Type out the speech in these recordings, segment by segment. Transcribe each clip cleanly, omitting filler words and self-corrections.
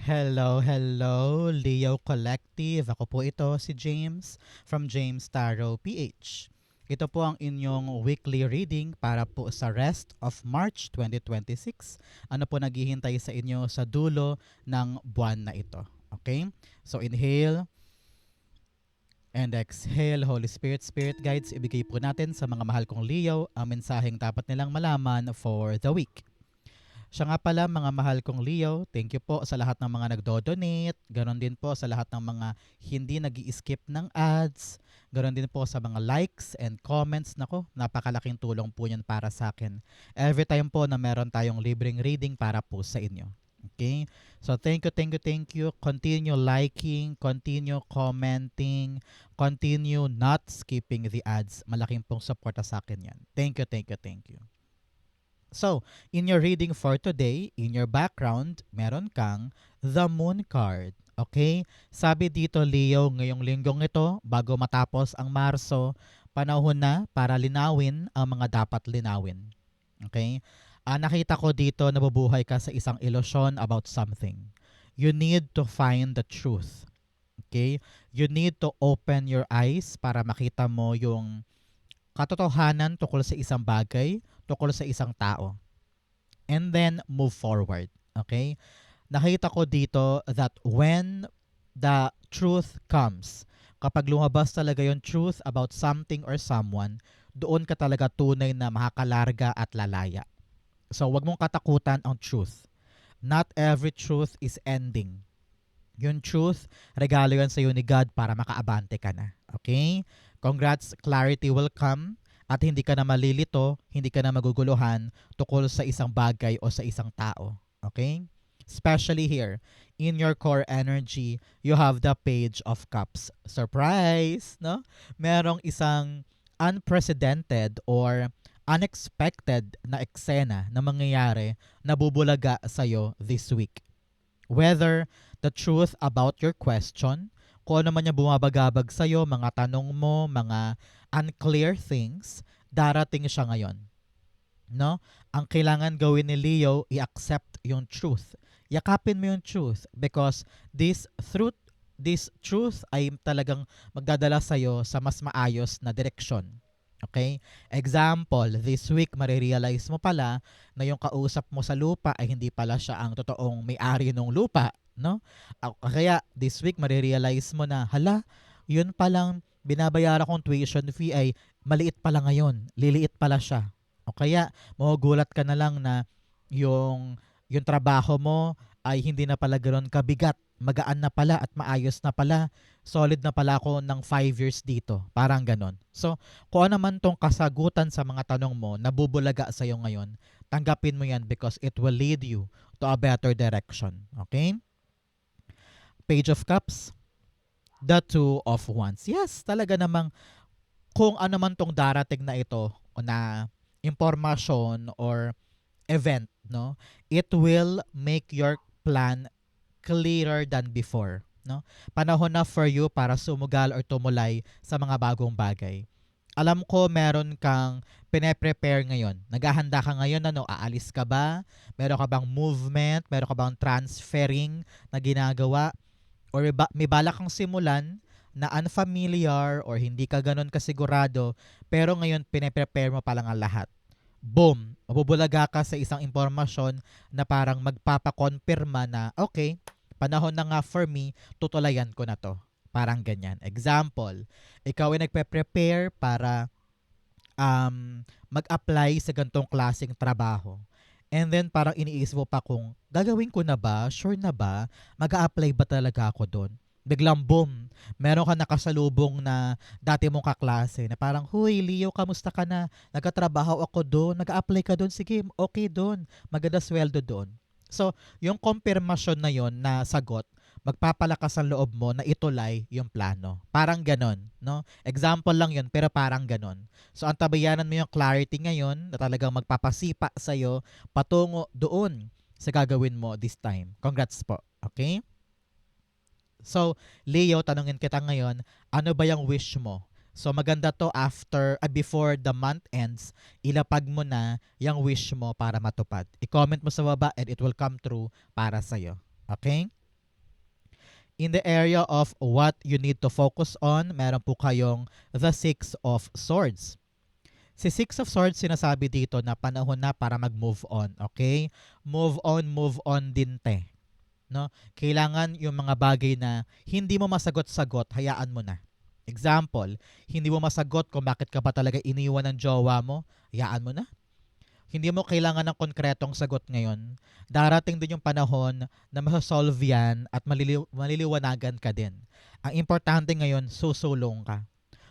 Hello, hello, Leo Collective. Ako po ito, si James from James Tarot PH. Ito po ang inyong weekly reading para po sa rest of March 2026. Ano po naghihintay sa inyo sa dulo ng buwan na ito. Okay? So inhale and exhale. Holy Spirit, Spirit Guides, ibigay po natin sa mga mahal kong Leo ang mensaheng dapat nilang malaman for the week. Siya nga pala mga mahal kong Leo, thank you po sa lahat ng mga nagdo-donate, ganon din po sa lahat ng mga hindi nag skip ng ads, ganon din po sa mga likes and comments. Nako, napakalaking tulong po yan para sa akin. Every time po na meron tayong libreng reading para po sa inyo. Okay? So thank you, thank you, thank you. Continue liking, continue commenting, continue not skipping the ads. Malaking pong suporta sa akin yan. Thank you, thank you, thank you. So, in your reading for today, in your background, meron kang the Moon card. Okay? Sabi dito, Leo, ngayong linggong ito, bago matapos ang Marso, panahon na para linawin ang mga dapat linawin. Okay? Nakita ko dito, nabubuhay ka sa isang ilusyon about something. You need to find the truth. Okay? You need to open your eyes para makita mo yung katotohanan tungkol sa isang bagay, tungkol sa isang tao. And then move forward. Okay? Nakita ko dito that when the truth comes, kapag lumabas talaga yung truth about something or someone, doon ka talaga tunay na makakalarga at lalaya. So, wag mong katakutan ang truth. Not every truth is ending. Yung truth, regalo yan sa iyo ni God para makaabante ka na. Okay? Congrats, clarity will come at hindi ka na malilito, hindi ka na maguguluhan tungkol sa isang bagay o sa isang tao. Okay? Especially here, in your core energy, you have the Page of Cups. Surprise! No? Merong isang unprecedented or unexpected na eksena na mangyayari na bubulaga sa'yo this week. Whether the truth about your question, kung ano man yung bumabagabag sa'yo, mga tanong mo, mga unclear things, darating siya ngayon. No? Ang kailangan gawin ni Leo, i-accept yung truth. Yakapin mo yung truth because this truth ay talagang magdadala sa'yo sa mas maayos na direksyon. Okay? Example, this week marirealize mo pala na yung kausap mo sa lupa ay hindi pala siya ang totoong may-ari ng lupa, no? Kaya this week marirealize mo na, hala, yun palang binabayaran kong tuition fee ay maliit pala ngayon, liliit pala siya. O kaya magugulat ka na lang na yung trabaho mo ay hindi na pala ganoon kabigat, magaan na pala at maayos na pala. Solid na pala ako ng 5 years dito. Parang ganon. So, kung ano man tong kasagutan sa mga tanong mo na bubulaga sa'yo ngayon, tanggapin mo yan because it will lead you to a better direction. Okay? Page of Cups, the Two of Wands. Yes, talaga namang kung ano man tong darating na ito na impormasyon or event, no? It will make your plan clearer than before, no? Panahon na for you para sumugal or tumulay sa mga bagong bagay. Alam ko meron kang pine-prepare ngayon. Naghahanda ka ngayon, ano, aalis ka ba? Meron ka bang movement? Meron ka bang transferring na ginagawa? Or may balak kang simulan na unfamiliar or hindi ka ganun kasigurado, pero ngayon pine-prepare mo pa lang ang lahat. Boom! Mabubulaga ka sa isang impormasyon na parang magpapakonfirma na, okay, panahon na nga for me, tutulayan ko na to. Parang ganyan. Example, ikaw ay nagpe-prepare para mag-apply sa gantong klaseng trabaho. And then parang iniisip mo pa kung gagawin ko na ba? Sure na ba? Mag-a-apply ba talaga ako doon? Biglang boom, meron ka nakasalubong na dati mong kaklase na parang, huy, Leo, kamusta ka na? Nagkatrabaho ako doon, nag-a-apply ka doon, sige, okay doon, maganda sweldo doon. So, yung confirmation na yon na sagot, magpapalakas ang loob mo na itulay yung plano. Parang ganon, no? Example lang yun, pero parang ganon. So, antabayanan mo yung clarity ngayon na talagang magpapasipa sa'yo patungo doon sa gagawin mo this time. Congrats po, okay? So, Leo, tanungin kita ngayon, ano ba yung wish mo? So, maganda to before the month ends, ilapag mo na yung wish mo para matupad. I-comment mo sa baba and it will come true para sa'yo. Okay? In the area of what you need to focus on, meron po kayong the Six of Swords. Si Six of Swords, sinasabi dito na panahon na para mag-move on, okay? Move on din te. No? Kailangan yung mga bagay na hindi mo masagot-sagot, hayaan mo na. Example, hindi mo masagot kung bakit ka ba talaga iniwan ng jowa mo, hayaan mo na. Hindi mo kailangan ng konkretong sagot ngayon. Darating din yung panahon na masasolve yan at maliliwanagan ka din. Ang importante ngayon, susulong ka.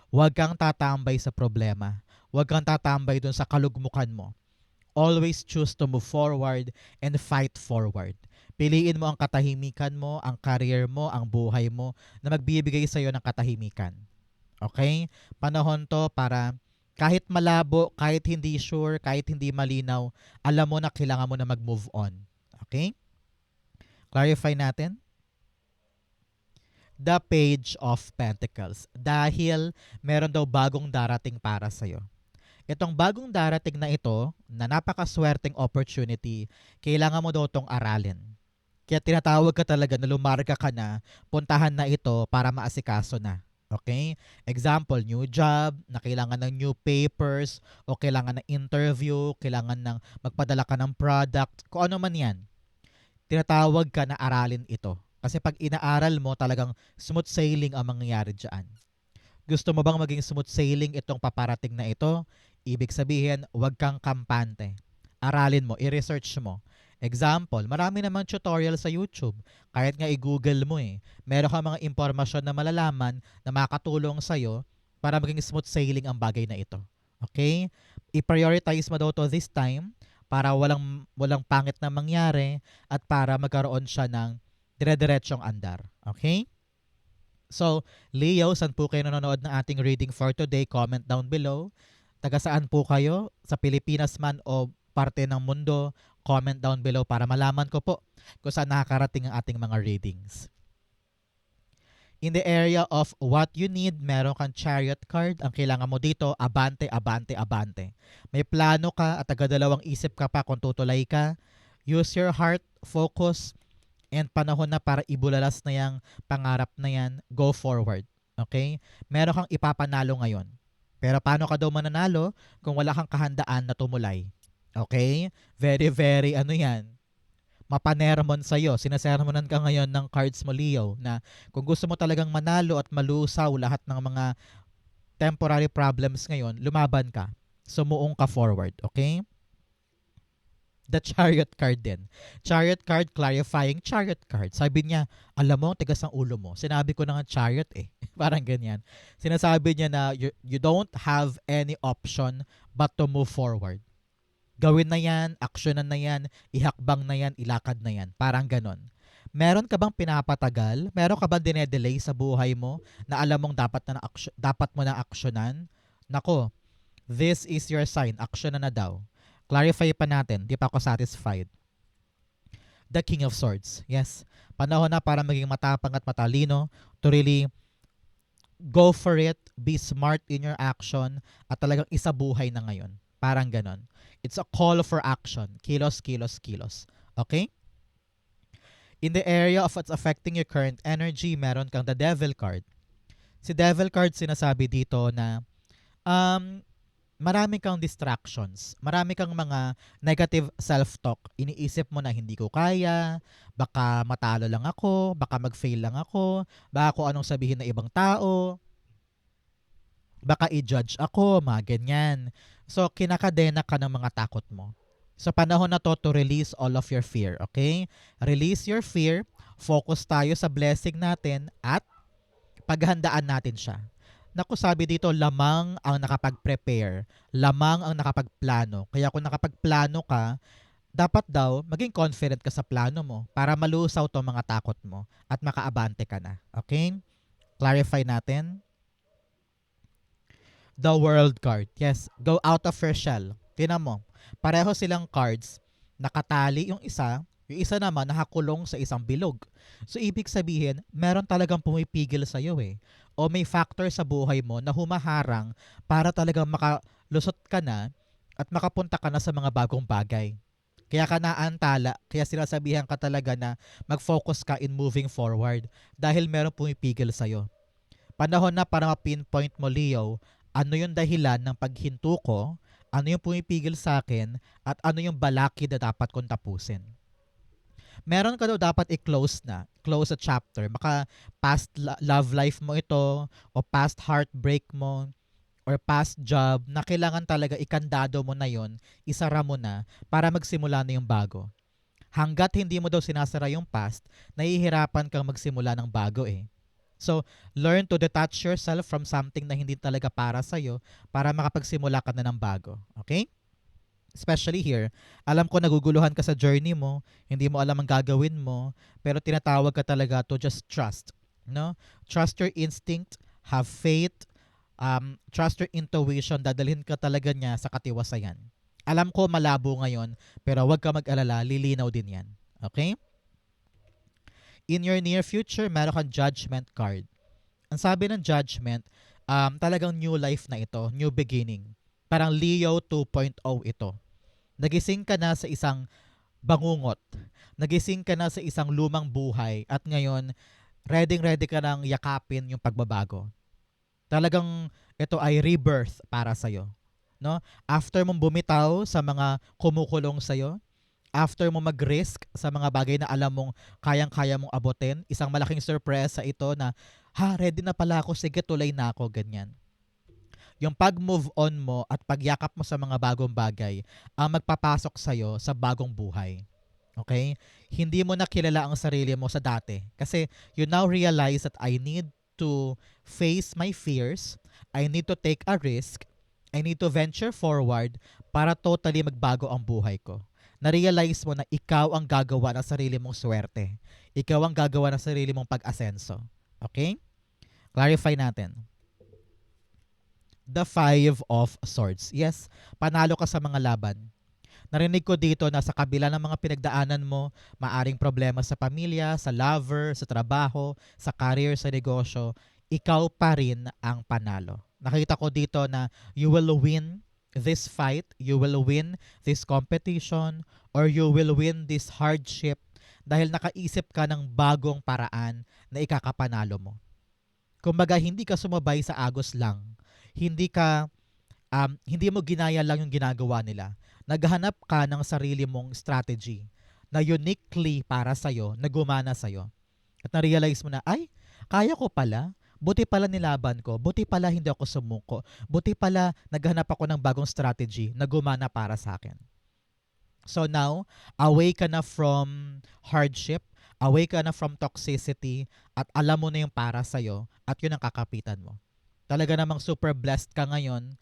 Huwag kang tatambay sa problema. Huwag kang tatambay dun sa kalugmukan mo. Always choose to move forward and fight forward. Piliin mo ang katahimikan mo, ang career mo, ang buhay mo na magbibigay sa iyo ng katahimikan. Okay? Panahon to para kahit malabo, kahit hindi sure, kahit hindi malinaw, alam mo na kailangan mo na mag-move on. Okay? Clarify natin. The Page of Pentacles. Dahil meron daw bagong darating para sa'yo. Itong bagong darating na ito, na napakaswerteng opportunity, kailangan mo daw itong aralin. Kaya tinatawag ka talaga na lumarga ka na, puntahan na ito para maasikaso na. Okay? Example, new job, na kailangan ng new papers, o kailangan ng interview, kailangan ng magpadala ka ng product, kung ano man yan. Tinatawag ka na aralin ito. Kasi pag inaaral mo, talagang smooth sailing ang mangyayari dyan. Gusto mo bang maging smooth sailing itong paparating na ito? Ibig sabihin, huwag kang kampante. Aralin mo, i-research mo. Example, marami namang tutorial sa YouTube. Kahit nga i-google mo meron kang mga impormasyon na malalaman na makakatulong sa'yo para maging smooth sailing ang bagay na ito. Okay? I-prioritize mo daw to this time para walang pangit na mangyari at para magkaroon siya ng dire-diretsyong andar. Okay? So, Leo, saan po kayo nanonood ng ating reading for today? Comment down below. Taga saan po kayo? Sa Pilipinas man o parte ng mundo? Comment down below para malaman ko po kung saan nakakarating ang ating mga readings. In the area of what you need, meron kang Chariot card. Ang kailangan mo dito, abante, abante, abante. May plano ka at tagadalawang isip ka pa kung tutulay ka. Use your heart, focus, and panahon na para ibulalas na yung pangarap na yan. Go forward. Okay? Meron kang ipapanalo ngayon. Pero paano ka daw mananalo kung wala kang kahandaan na tumulay? Okay? Very, very yan. Mapanermon sa'yo. Sinasermonan ka ngayon ng cards mo, Leo, na kung gusto mo talagang manalo at malusaw lahat ng mga temporary problems ngayon, lumaban ka. Sumuong ka forward. Okay? The Chariot card din. Chariot card, clarifying Chariot card. Sabi niya, alam mo, tigas ang ulo mo. Sinabi ko na nga Chariot Parang ganyan. Sinasabi niya na you don't have any option but to move forward. Gawin na yan, aksyonan na yan, ihakbang na yan, ilakad na yan. Parang ganon. Meron ka bang pinapatagal? Meron ka bang dinedelay sa buhay mo na alam mong dapat mo na aksyonan? Nako, this is your sign. Aksyonan na daw. Clarify pa natin. Di pa ako satisfied. The King of Swords. Yes. Panahon na para maging matapang at matalino to really go for it, be smart in your action, at talagang isabuhay na ngayon. Parang ganon. It's a call for action. Kilos, kilos, kilos. Okay? In the area of what's affecting your current energy, meron kang the Devil card. Si Devil card, sinasabi dito na marami kang distractions. Marami kang mga negative self-talk. Iniisip mo na hindi ko kaya, baka matalo lang ako, baka mag-fail lang ako, baka kung anong sabihin ng ibang tao, baka i-judge ako, mga ganyan. So, kinakadena ka ng mga takot mo. So, panahon na to release all of your fear, okay? Release your fear, focus tayo sa blessing natin, at paghandaan natin siya. Naku, sabi dito, lamang ang nakapag-prepare, lamang ang nakapagplano. Kaya kung nakapagplano ka, dapat daw maging confident ka sa plano mo para malusaw to mga takot mo at makaabante ka na. Okay? Clarify natin. The World card. Yes, go out of your shell. Tingnan mo, pareho silang cards, nakatali yung isa naman nakakulong sa isang bilog. So, ibig sabihin, meron talagang pumipigil sa'yo O may factor sa buhay mo na humaharang para talagang makalusot ka na at makapunta ka na sa mga bagong bagay. Kaya ka naantala, kaya sinasabihan ka talaga na mag-focus ka in moving forward dahil meron pumipigil sa'yo. Panahon na para ma-pinpoint mo, Leo, ano yung dahilan ng paghinto ko, ano yung pumipigil sa akin, at ano yung balakid na dapat kong tapusin. Meron ka daw dapat i-close na, close a chapter. Maka past love life mo ito, o past heartbreak mo, or past job na kailangan talaga ikandado mo na yon, isara mo na para magsimula na yung bago. Hanggat hindi mo daw sinasara yung past, nahihirapan kang magsimula ng bago eh. So, learn to detach yourself from something na hindi talaga para sa'yo para makapagsimula ka na ng bago. Okay? Especially here, alam ko naguguluhan ka sa journey mo, hindi mo alam ang gagawin mo, pero tinatawag ka talaga to just trust. No? Trust your instinct, have faith, trust your intuition, dadalhin ka talaga niya sa katiwasayan. Alam ko malabo ngayon, pero huwag ka mag-alala, lilinaw din yan. Okay? In your near future, meron kang judgment card. Ang sabi ng judgment, talagang new life na ito, new beginning. Parang Leo 2.0 ito. Nagising ka na sa isang bangungot. Nagising ka na sa isang lumang buhay at ngayon, ready ka nang yakapin yung pagbabago. Talagang ito ay rebirth para sa'yo. No? After mong bumitaw sa mga kumukulong sa'yo, after mo mag-risk sa mga bagay na alam mong kayang-kaya mong abutin, isang malaking surprise sa ito na, ready na pala ako, sige tuloy na ako, ganyan. Yung pag-move on mo at pagyakap mo sa mga bagong bagay ang magpapasok sa'yo sa bagong buhay. Okay? Hindi mo na kilala ang sarili mo sa dati. Kasi you now realize that I need to face my fears, I need to take a risk, I need to venture forward para totally magbago ang buhay ko. Na-realize mo na ikaw ang gagawa ng sarili mong swerte. Ikaw ang gagawa ng sarili mong pag-asenso. Okay? Clarify natin. The Five of Swords. Yes, panalo ka sa mga laban. Narinig ko dito na sa kabila ng mga pinagdaanan mo, maaring problema sa pamilya, sa lover, sa trabaho, sa career, sa negosyo, ikaw pa rin ang panalo. Nakita ko dito na you will win this fight, you will win this competition, or you will win this hardship dahil nakaisip ka ng bagong paraan na ikakapanalo mo. Kumbaga, hindi ka sumabay sa agos lang. Hindi mo ginaya lang yung ginagawa nila. Naghanap ka ng sarili mong strategy na uniquely para sa'yo, na gumana sa'yo. At na-realize mo na, ay, kaya ko pala. Buti pala nilaban ko. Buti pala hindi ako sumuko. Buti pala naghanap ako ng bagong strategy na gumana para sa akin. So now, away ka na from hardship, away ka na from toxicity, at alam mo na yung para sa'yo, at yun ang kakapitan mo. Talaga namang super blessed ka ngayon.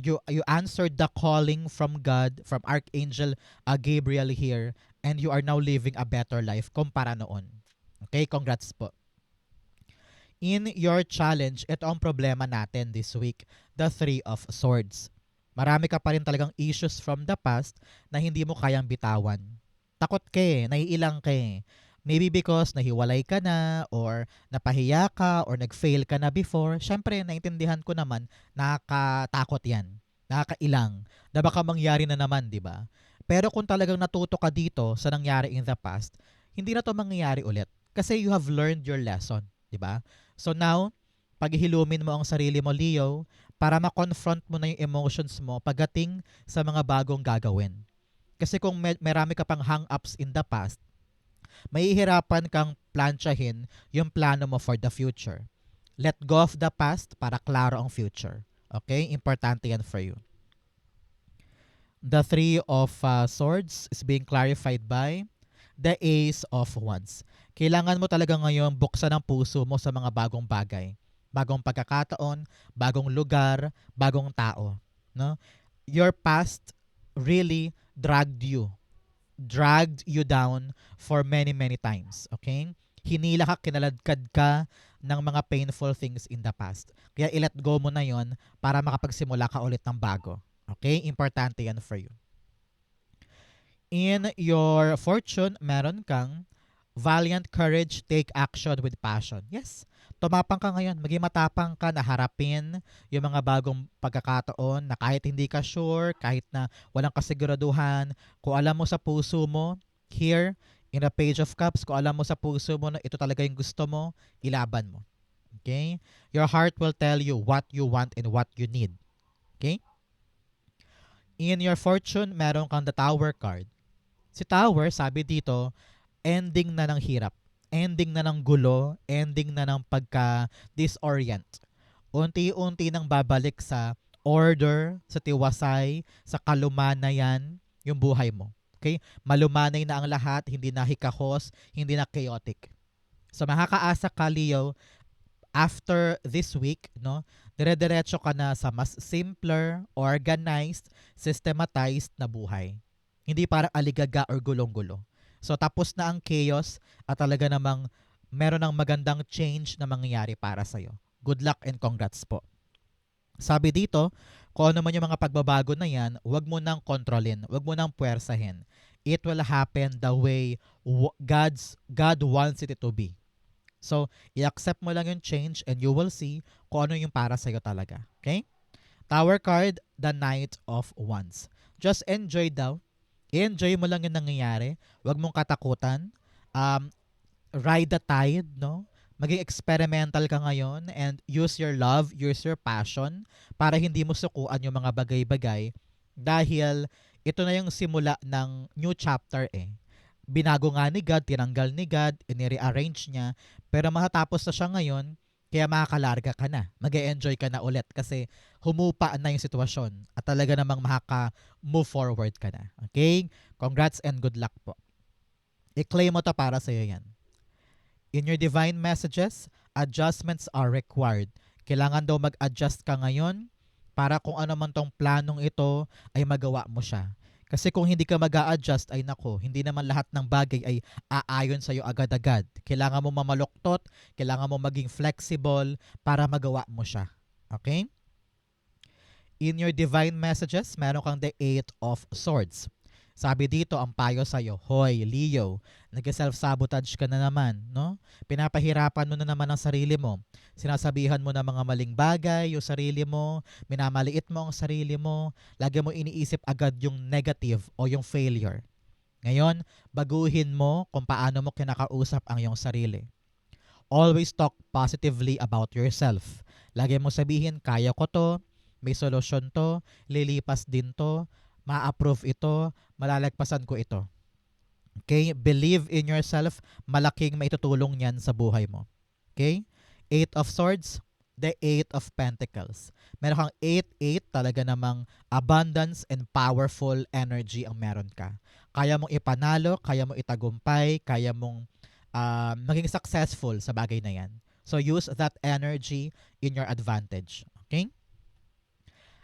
You answered the calling from God, from Archangel Gabriel here, and you are now living a better life kumpara noon. Okay, congrats po. In your challenge, ito ang problema natin this week, the Three of Swords. Marami ka pa rin talagang issues from the past na hindi mo kayang bitawan. Takot ka eh, naiilang ka eh. Maybe because nahiwalay ka na, or napahiya ka, or nag-fail ka na before. Syempre, naintindihan ko naman, nakakatakot yan. Nakakailang. Na baka mangyari na naman, di ba? Pero kung talagang natuto ka dito sa nangyari in the past, hindi na to mangyayari ulit. Kasi you have learned your lesson, di ba? So now, paghihilumin mo ang sarili mo, Leo, para ma-confront mo na yung emotions mo pagdating sa mga bagong gagawin. Kasi kung marami ka pang hang-ups in the past, mahihirapan kang plansyahin yung plano mo for the future. Let go of the past para klaro ang future. Okay? Importante yan for you. The Three of Swords is being clarified by the Ace of Wands. Kailangan mo talaga ngayon buksan ang puso mo sa mga bagong bagay. Bagong pagkakataon, bagong lugar, bagong tao. No? Your past really dragged you down for many, many times. Okay? Hinila ka, kinaladkad ka ng mga painful things in the past. Kaya i-let go mo na yon para makapagsimula ka ulit ng bago. Okay? Importante yan for you. In your fortune, meron kang valiant courage, take action with passion. Yes, tumapang ka ngayon. Maging matapang ka na harapin yung mga bagong pagkakataon na kahit hindi ka sure, kahit na walang kasiguraduhan, kung alam mo sa puso mo, here, in a page of cups, kung alam mo sa puso mo na ito talaga yung gusto mo, ilaban mo. Okay? Your heart will tell you what you want and what you need. Okay? In your fortune, meron kang the Tower card. Si Tower, sabi dito, ending na ng hirap. Ending na ng gulo, ending na ng pagka-disorient. Unti-unti nang babalik sa order, sa tiwasay, sa kalumanayan yung buhay mo. Okay? Malumanay na ang lahat, hindi na hikahos, hindi na chaotic. So makakaasa ka, Leo, after this week, no, dire-diretso ka na sa mas simpler, organized, systematized na buhay. Hindi parang aligaga or gulong-gulo. So tapos na ang chaos at talaga namang meron ng magandang change na mangyayari para sa'yo. Good luck and congrats po. Sabi dito, kung ano man yung mga pagbabago na yan, wag mo nang kontrolin, wag mo nang puwersahin. It will happen the way God wants it to be. So, i-accept mo lang yung change and you will see kung ano yung para sa'yo talaga. Okay? Tower card, the Knight of Wands. Just enjoy daw. I-enjoy mo lang yung nangyayari. Huwag mong katakutan. Ride the tide, no? Maging experimental ka ngayon and use your love, use your passion para hindi mo sukuan yung mga bagay-bagay dahil ito na yung simula ng new chapter eh. Binago nga ni God, tinanggal ni God, inirearrange niya, pero matatapos na siya ngayon, kaya makakalarga ka na. Mag-e-enjoy ka na ulit kasi humupa na yung sitwasyon at talaga namang makaka-move forward ka na. Okay? Congrats and good luck po. I-claim mo to para sa'yo yan. In your divine messages, adjustments are required. Kailangan daw mag-adjust ka ngayon para kung ano man tong planong ito ay magawa mo siya. Kasi kung hindi ka mag-a-adjust, ay nako, hindi naman lahat ng bagay ay aayon sa'yo agad-agad. Kailangan mo mamaluktot, kailangan mo maging flexible para magawa mo siya. Okay? In your divine messages, meron kang the Eight of Swords. Sabi dito, ang payo sa'yo, hoy, Leo, nag-self-sabotage ka na naman, no? Pinapahirapan mo na naman ang sarili mo. Sinasabihan mo na mga maling bagay yung sarili mo, minamaliit mo ang sarili mo, lagi mo iniisip agad yung negative o yung failure. Ngayon, baguhin mo kung paano mo kinakausap ang iyong sarili. Always talk positively about yourself. Lagi mo sabihin, kaya ko to, may solusyon to, lilipas din to, ma-approve ito, malalagpasan ko ito. Okay? Believe in yourself, malaking maitutulong niyan sa buhay mo. Okay? Eight of Swords, the Eight of Pentacles. Meron kang 8-8, talaga namang abundance and powerful energy ang meron ka. Kaya mong ipanalo, kaya mong itagumpay, kaya mong maging successful sa bagay na yan. So use that energy in your advantage. Okay?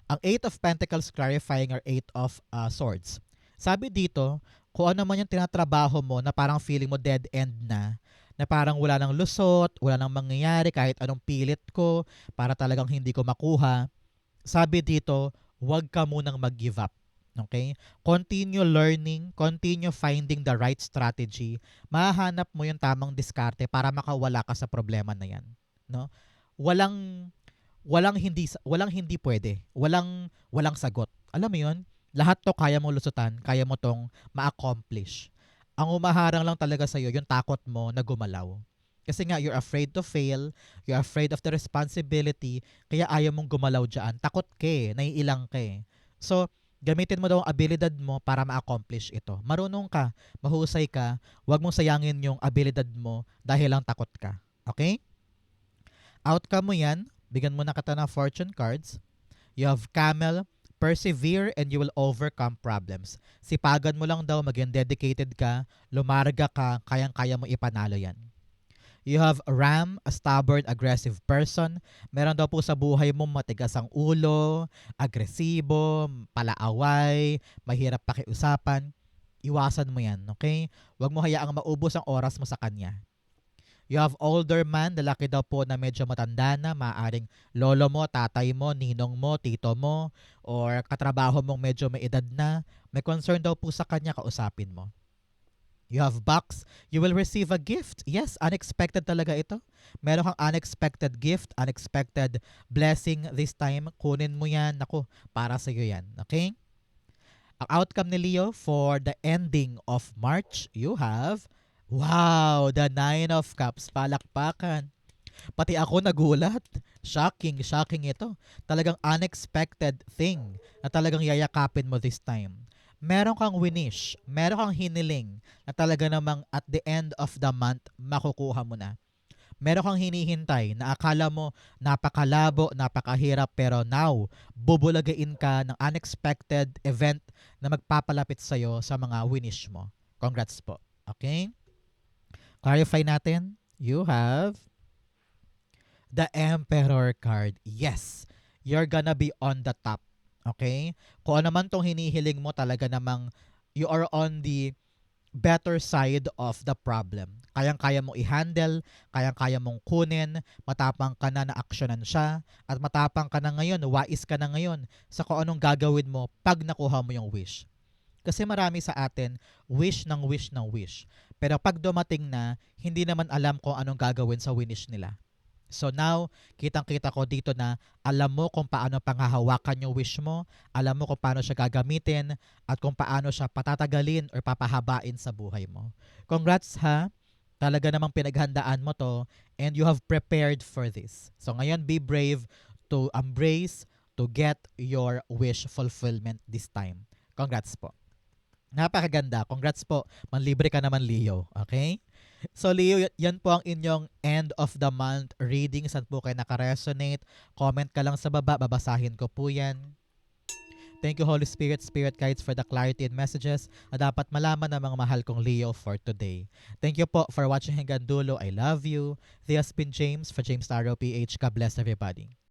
Ang Eight of Pentacles clarifying our Eight of Swords. Sabi dito, kung ano man yung tinatrabaho mo na parang feeling mo dead end na parang wala nang lusot, wala nang mangyayari kahit anong pilit ko para talagang hindi ko makuha. Sabi dito, huwag ka munang mag-give up. Okay? Continue learning, continue finding the right strategy. Mahanap mo yung tamang diskarte para makawala ka sa problema na yan. No? Walang hindi pwede. Walang sagot. Alam mo 'yun? Lahat 'to kaya mo lusutan, kaya mo 'tong ma-accomplish. Ang umaharang lang talaga sa iyo yung takot mo na gumalaw. Kasi nga you're afraid to fail, you're afraid of the responsibility, kaya ayaw mong gumalaw diyan. Takot ka eh, naiilang ka eh. So, gamitin mo daw ang abilidad mo para ma-accomplish ito. Marunong ka, mahusay ka, huwag mong sayangin yung abilidad mo dahil lang takot ka. Okay? Outcome mo yan, bigyan mo na kita ng fortune cards. You have Camel, persevere and you will overcome problems. Sipagan mo lang daw, maging dedicated ka, lumarga ka, kayang-kaya mo ipanalo yan. You have Ram, a stubborn, aggressive person. Meron daw po sa buhay mo matigas ang ulo, agresibo, palaaway, mahirap pakiusapan. Iwasan mo yan, okay? Huwag mo hayaang maubos ang oras mo sa kanya. You have older man, lalaki daw po na medyo matanda na, maaring lolo mo, tatay mo, ninong mo, tito mo, or katrabaho mong medyo may edad na. May concern daw po sa kanya, kausapin mo. You have box, you will receive a gift. Yes, unexpected talaga ito. Meron kang unexpected gift, unexpected blessing this time. Kunin mo yan. Naku, para sa iyo yan. Okay? Ang outcome ni Leo for the ending of March, you have, wow, the Nine of Cups. Palakpakan. Pati ako nagulat. Shocking, shocking ito. Talagang unexpected thing na talagang yayakapin mo this time. Meron kang winish, meron kang hiniling na talaga namang at the end of the month, makukuha mo na. Meron kang hinihintay na akala mo napakalabo, napakahirap, pero now, bubulagain ka ng unexpected event na magpapalapit sa'yo sa mga winish mo. Congrats po. Okay? Clarify natin. You have the Emperor card. Yes, you're gonna be on the top. Okay? Kung ano man tong hinihiling mo, talaga namang you are on the better side of the problem. Kayang-kaya mong i-handle, kayang-kaya mong kunin, matapang ka na aksyonan siya, at matapang ka na ngayon, wais ka na ngayon sa kung anong gagawin mo pag nakuha mo yung wish. Kasi marami sa atin, wish ng wish ng wish. Pero pag dumating na, hindi naman alam kung anong gagawin sa winish nila. So now, kitang-kita ko dito na alam mo kung paano panghahawakan yung wish mo, alam mo kung paano siya gagamitin, at kung paano siya patatagalin or papahabain sa buhay mo. Congrats ha! Talaga namang pinaghandaan mo to and you have prepared for this. So ngayon, be brave to embrace, to get your wish fulfillment this time. Congrats po. Napakaganda. Congrats po. Manlibre ka naman, Leo. Okay? So Leo, yan po ang inyong end of the month reading. Saan po kayo nakaresonate? Comment ka lang sa baba, babasahin ko po yan. Thank you Holy Spirit, Spirit Guides for the clarity and messages na dapat malaman ng mga mahal kong Leo for today. Thank you po for watching hanggang dulo. I love you. This has been James for James Tarot PH. God bless everybody.